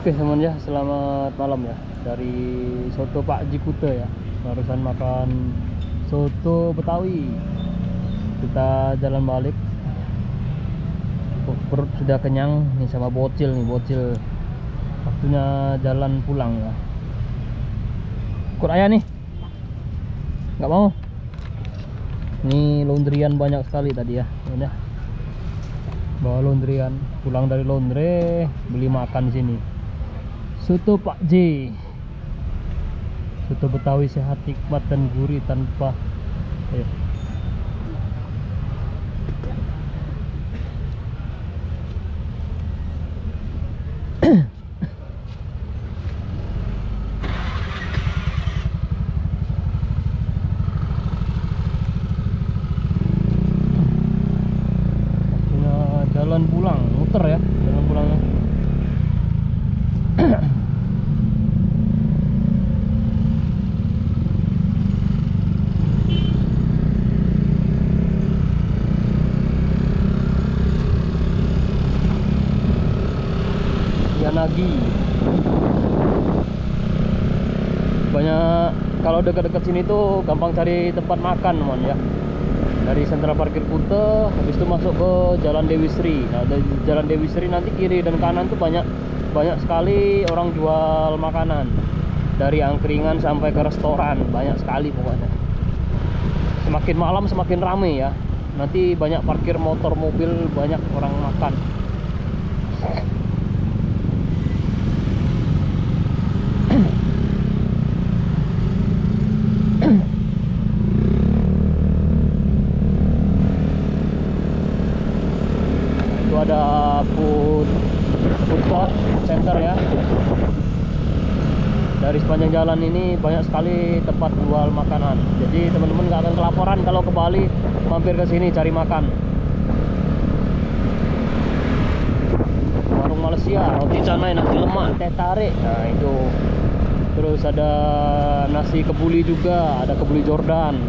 Oke teman ya, selamat malam ya. Dari soto Pak Jikute ya. Barusan makan soto Betawi. Kita jalan balik. Perut sudah kenyang nih sama bocil nih, bocil. Waktunya jalan pulang ya. Ikut ayah nih. Nggak mau. Ini laundryan banyak sekali tadi ya. Ini ya. Bawa laundryan, pulang dari laundry, beli makan di sini. Soto Pak J. Soto Betawi sehat, nikmat dan gurih tanpa. Ayo. Jalan pulang, muter ya, jalan pulangnya. Yanagi. Banyak, kalau dekat-dekat sini tuh gampang cari tempat makan, mon ya. Dari Sentra Parkir Kute, habis itu masuk ke Jalan Dewi Sri. Nah, dari Jalan Dewi Sri nanti kiri dan kanan tuh banyak sekali orang jual makanan. Dari angkringan sampai ke restoran, banyak sekali pokoknya. Semakin malam semakin rame ya. Nanti banyak parkir motor, mobil, banyak orang makan. Ada food court center ya. Dari sepanjang jalan ini banyak sekali tempat jual makanan. Jadi teman-teman nggak akan kelaparan kalau ke Bali mampir ke sini cari makan. Warung Malaysia, roti canai, nasi lemak, teh tarik. Nah itu. Terus ada nasi kebuli juga, ada kebuli Jordan.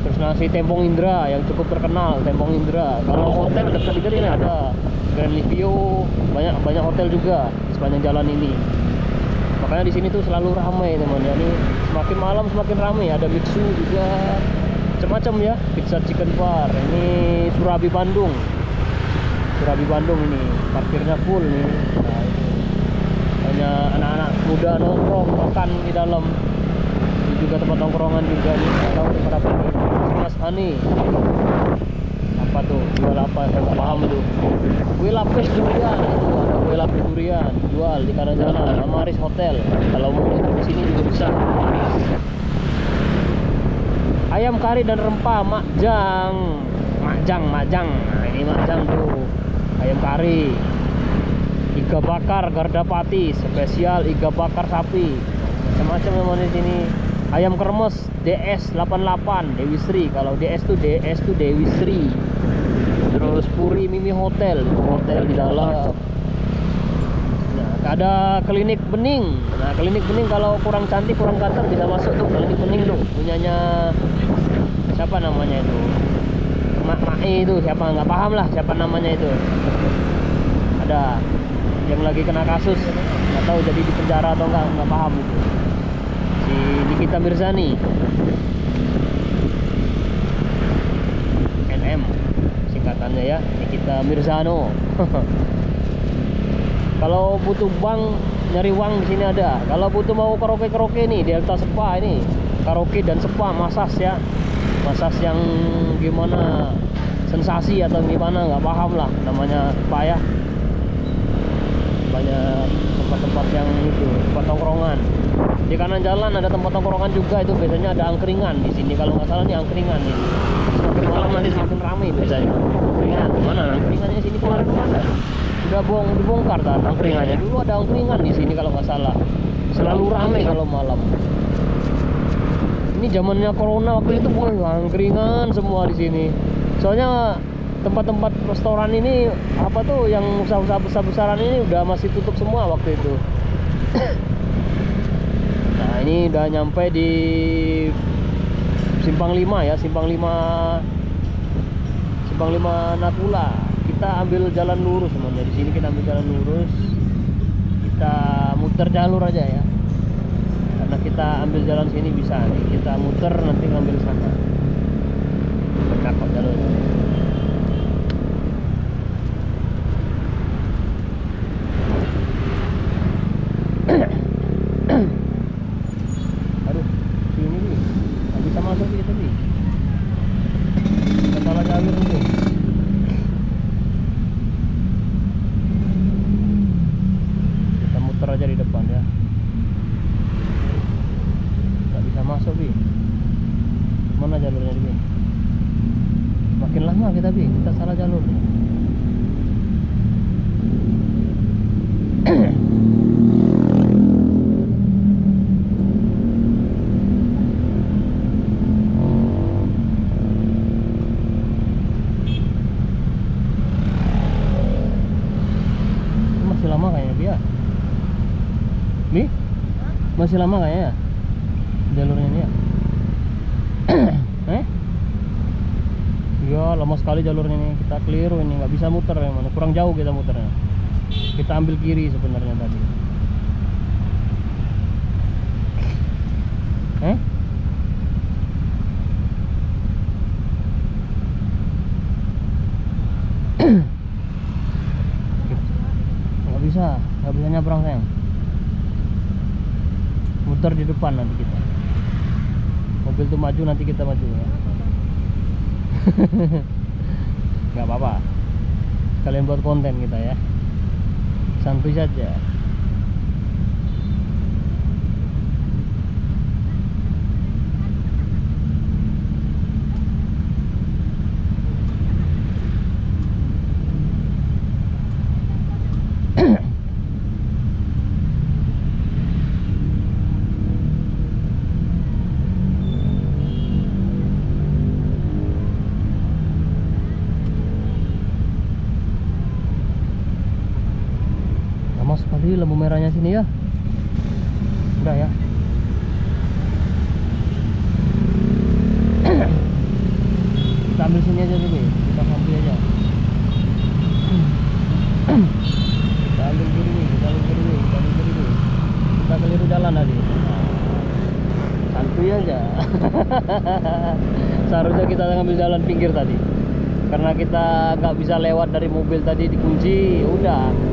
Terus nasi Tempong Indra yang cukup terkenal, Tempong Indra. Kalau hotel dekat-dekat ini ada Grand Livio, banyak hotel juga di sepanjang jalan ini. Makanya di sini tuh selalu ramai teman ya. Ini semakin malam semakin ramai. Ada Mitsu juga, macam-macam ya. Pizza Chicken Bar. Ini Surabi Bandung. Surabi Bandung ini parkirnya full nih. Nah, banyak anak-anak muda nongkrong makan di dalam. Ini juga tempat nongkrongan juga nih. Tahu tempat apa ini? Mas Hani. Apa tuh? Jual apa? Saya nggak paham itu. Kue lapis durian itu, ada kue lapis durian jual di kanan jalan. Amaris Hotel. Kalau mau di sini juga bisa. Ayam kari dan rempah Makjang. Nah ini Makjang tuh. Ayam kari. Iga bakar Gardapati, spesial iga bakar sapi. Macam-macam memang di sini. Ayam kremes DS88 Dewi Sri. Kalau DS tuh Dewi Sri. Terus Puri Mimi Hotel di dalam. Nah, ada klinik bening. Nah, klinik bening kalau kurang cantik, kurang ganteng bisa masuk tuh klinik bening tuh. Punyanya siapa namanya itu? Mak itu siapa, nggak paham lah siapa namanya itu. Ada yang lagi kena kasus, nggak tahu jadi di penjara atau nggak paham itu. Si Nikita Mirzani. NM singkatannya ya, Nikita Mirzano. Kalau butuh nyari uang di sini ada. Kalau butuh mau karaoke nih, Delta Spa ini. Karaoke dan spa, masas ya. Masas yang gimana? Sensasi atau gimana, nggak paham lah namanya spa ya. Banyak tempat-tempat yang itu, tempat tongkrongan. Di kanan jalan ada tempat tongkrongan juga, itu biasanya ada angkringan di sini. Kalau nggak salah nih angkringan nih. Semakin malam nanti semakin ramai biasanya. Angkringan mana? Angkringannya sini kemarin ada. Udah dibongkar kan angkringannya. Dulu ada angkringan di sini kalau nggak salah. Selalu ramai kalau malam. Ini zamannya corona waktu itu, angkringan semua di sini. Soalnya tempat-tempat restoran ini apa tuh yang usaha-usaha besar-besaran ini udah masih tutup semua waktu itu. Nah ini udah nyampe di Simpang 5 ya, Simpang 5 Natula. Kita ambil jalan lurus semuanya. Di sini kita ambil jalan lurus. Kita muter jalur aja ya, karena kita ambil jalan sini bisa nih, kita muter nanti ngambil sana. Cakep jalur. Aduh, sini nih nggak bisa masuk kita nih, kita salah jalur nih. Kita muter aja di depan ya, nggak bisa masuk bi. Mana jalurnya bi? Makin lama kita bi, kita salah jalur nih. Masih lama kayaknya dia. Bi? Masih lama kayaknya ya? Jalurnya ini ya. Ya lama sekali jalurnya ini, kita keliru ini, nggak bisa muter yang mana, kurang jauh kita muternya. Kita ambil kiri sebenarnya tadi. Nggak bisa nyabrang sayang. Muter di depan nanti kita. Mobil tuh maju, nanti kita maju ya. Nggak apa-apa, kalian buat konten kita ya, santuy saja. Lama sekali lampu merahnya sini ya. Udah ya. Kita ambil sini aja dulu, kita sampai aja. Kita ambil kiri nih, kita ambil kiri nih, kita ambil kiri nih. Kita keliru jalan tadi. Santuy aja. Seharusnya kita ngambil jalan pinggir tadi, karena kita nggak bisa lewat dari mobil tadi, dikunci. Udah.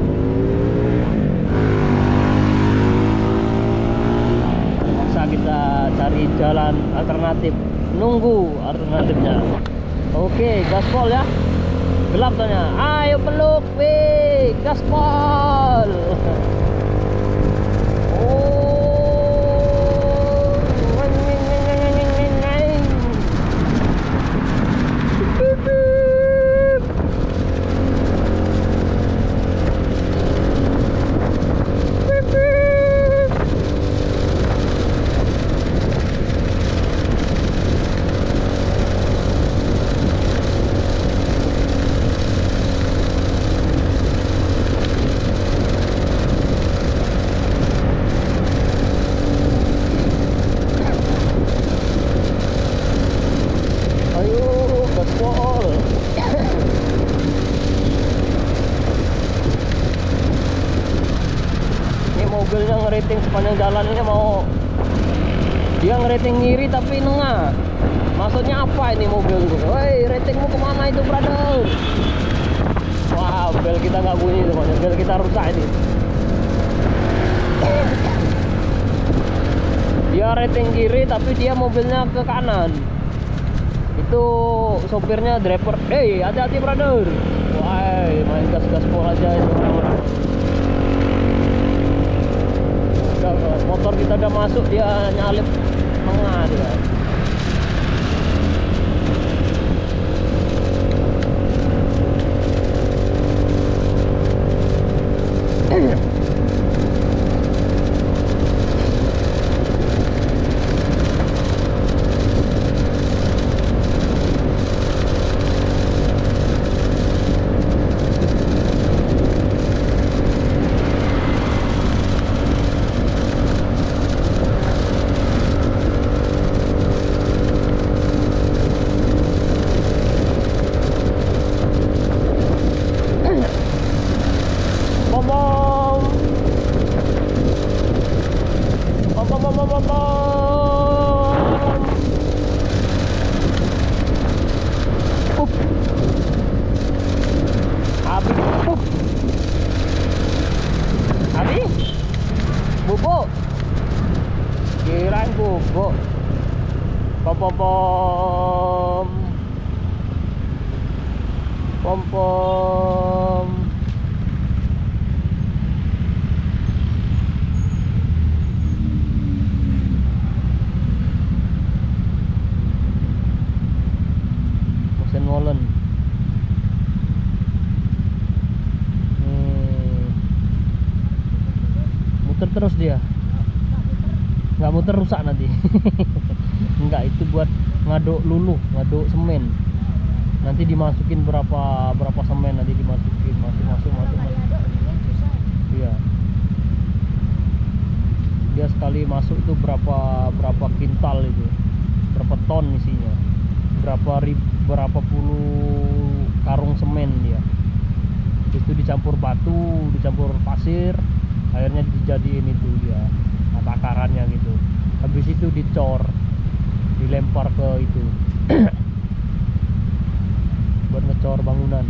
Kita cari jalan alternatif, nunggu alternatifnya. Oke, gaspol ya, gelap soalnya. Ayo peluk, weh, gaspol. Mobilnya ngerating sepanjang jalan ini, mau dia ngerating ngiri tapi nengah. Maksudnya apa ini mobil itu? Woi, ratingmu kemana itu, brother? Wah, bel kita nggak bunyi tuh, bel kita rusak ini. Dia rating kiri tapi dia mobilnya ke kanan. Itu sopirnya driver. Hati-hati, brother. Wah, main gas-gaspol aja itu orang-orang. Motor kita udah masuk, dia nyalip tengah dia. Bubuk. Kirain bubuk. Pom pom pom. Pom pom. Mesin molen. Muter terus dia. Nggak muter rusak nanti. Enggak, itu buat ngaduk luluh, ngaduk semen. Nanti dimasukin berapa semen, nanti dimasukin masuk. Iya. Dia sekali masuk itu berapa kintal itu. Berapa ton isinya. Berapa puluh karung semen dia. Itu dicampur batu, dicampur pasir, akhirnya dijadiin itu dia takarannya gitu. Habis itu dicor, dilempar ke itu buat ngecor bangunan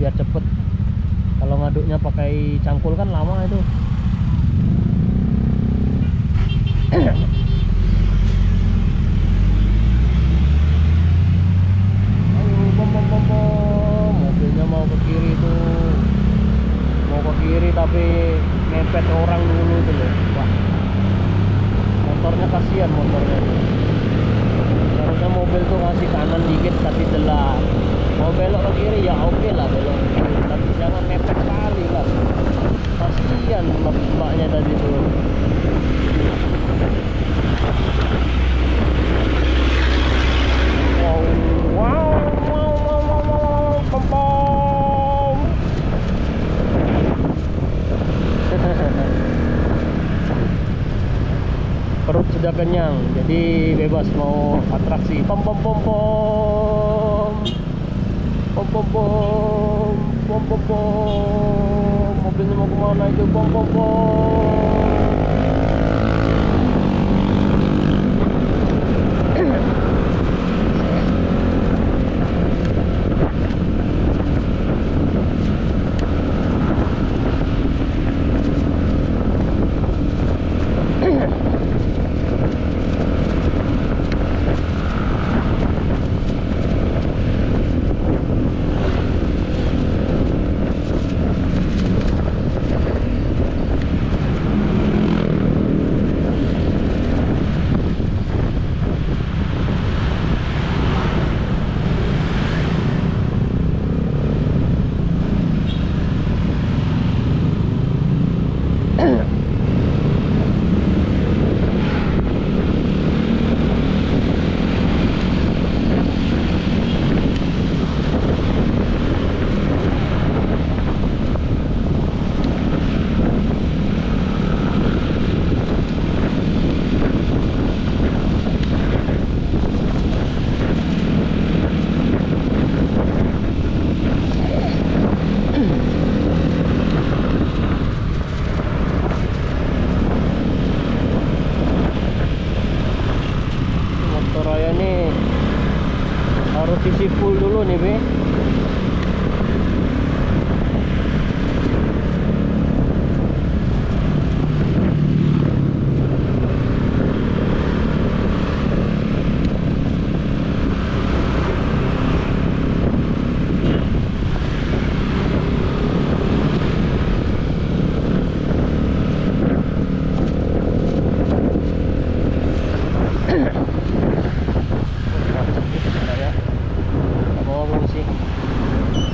biar cepet. Kalau ngaduknya pakai cangkul kan lama itu. Ayo bom, mobilnya mau ke kiri tuh, mau ke kiri tapi ngepet orang dulu tuh loh. Wah, motornya kasihan motornya tuh. Seharusnya mobil tuh ngasih kanan dikit tapi telat. Mau belok ke kiri ya oke lah belok ke kiri, tapi jangan mepet kali lah. Kasihan mbaknya tadi tuh. Wow, pom pom. Perut sudah kenyang, jadi bebas mau atraksi. Pom pom pom pom. Pom pom pom. Pom pom pom. Mobilnya mau kemana itu? Pom pom pom. Harus isi full dulu nih, Be.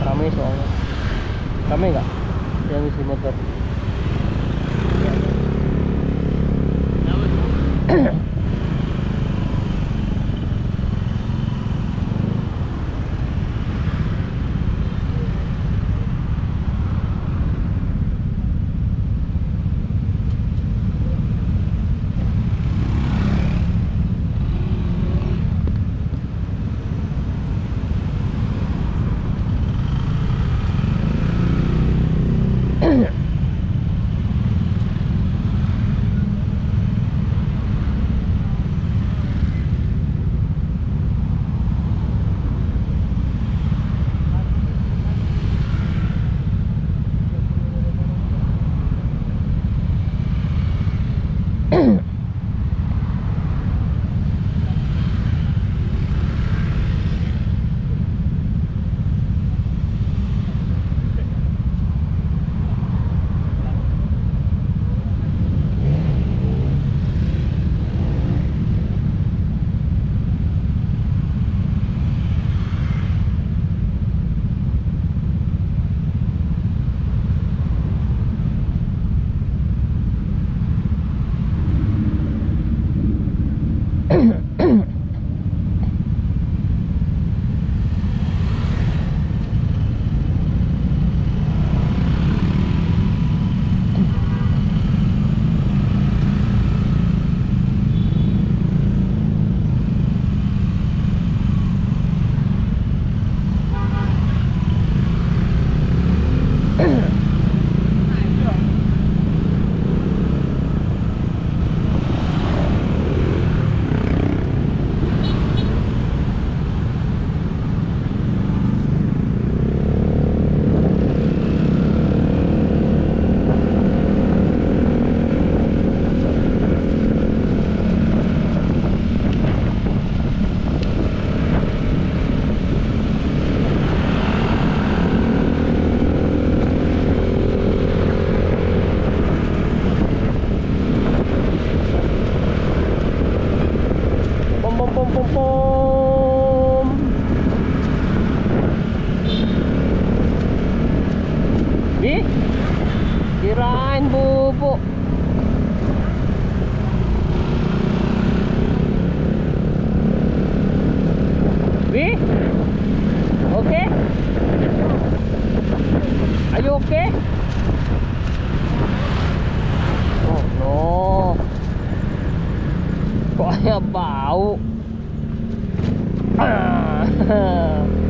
Ramai soalnya. Ramai nggak yang isi motor? Kirain bubuk. Wi? Okay? Are you okay? Oh no. Kok kayak bau? Ah.